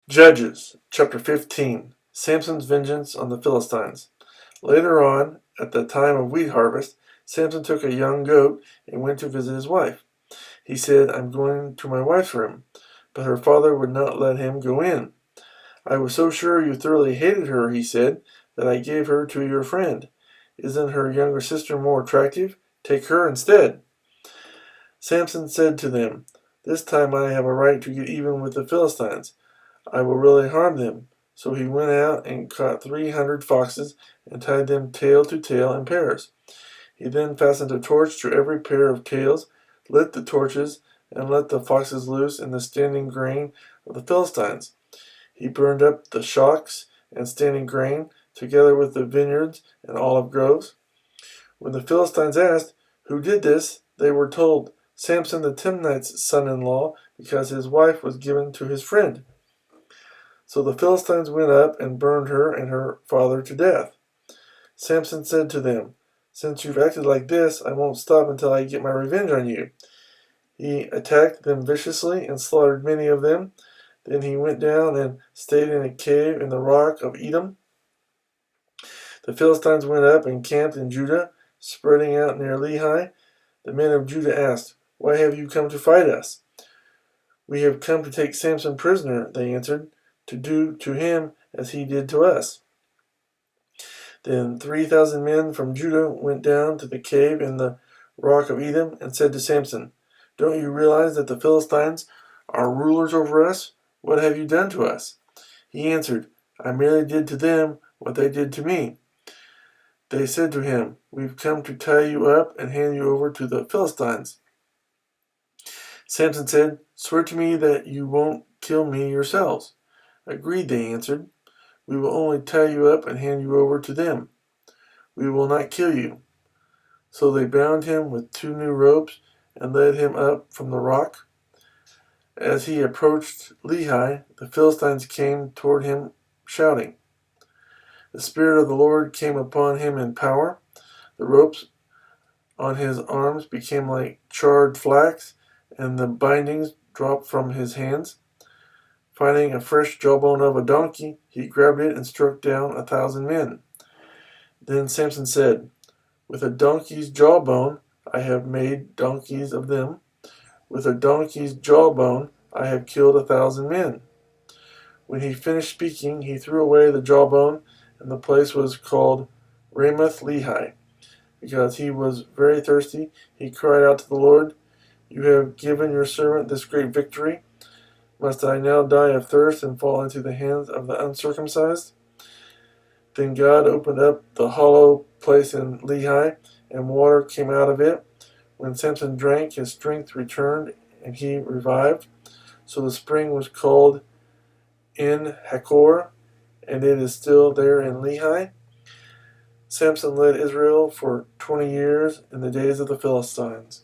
Judges, chapter 15. Samson's vengeance on the Philistines. Later on, at the time of wheat harvest, Samson took a young goat and went to visit his wife. He said, "I'm going to my wife's room," but her father would not let him go in. "I was so sure you thoroughly hated her," he said, "that I gave her to your friend. Isn't her younger sister more attractive? Take her instead." Samson said to them, "This time I have a right to get even with the Philistines. I will really harm them." So he went out and caught 300 foxes and tied them tail to tail in pairs. He then fastened a torch to every pair of tails, lit the torches, and let the foxes loose in the standing grain of the Philistines. He burned up the shocks and standing grain, together with the vineyards and olive groves. When the Philistines asked, "Who did this?" they were told, "Samson the Timnite's son-in-law, because his wife was given to his friend." So the Philistines went up and burned her and her father to death. Samson said to them, "Since you've acted like this, I won't stop until I get my revenge on you." He attacked them viciously and slaughtered many of them. Then he went down and stayed in a cave in the rock of Edom. The Philistines went up and camped in Judah, spreading out near Lehi. The men of Judah asked, "Why have you come to fight us?" "We have come to take Samson prisoner," they answered, "to do to him as he did to us." Then 3,000 men from Judah went down to the cave in the rock of Edom and said to Samson, "Don't you realize that the Philistines are rulers over us? What have you done to us?" He answered, "I merely did to them what they did to me." They said to him, "We've come to tie you up and hand you over to the Philistines." Samson said, "Swear to me that you won't kill me yourselves." "Agreed," they answered. "We will only tie you up and hand you over to them. We will not kill you." So they bound him with 2 new ropes and led him up from the rock. As he approached Lehi, the Philistines came toward him shouting. The Spirit of the Lord came upon him in power. The ropes on his arms became like charred flax, and the bindings dropped from his hands. Finding a fresh jawbone of a donkey, he grabbed it and struck down 1,000 men. Then Samson said, "With a donkey's jawbone I have made donkeys of them. With a donkey's jawbone I have killed 1,000 men." When he finished speaking, he threw away the jawbone, and the place was called Ramoth Lehi. Because he was very thirsty, he cried out to the Lord, "You have given your servant this great victory. Must I now die of thirst and fall into the hands of the uncircumcised?" Then God opened up the hollow place in Lehi, and water came out of it. When Samson drank, his strength returned, and he revived. So the spring was called En Hakor, and it is still there in Lehi. Samson led Israel for 20 years in the days of the Philistines.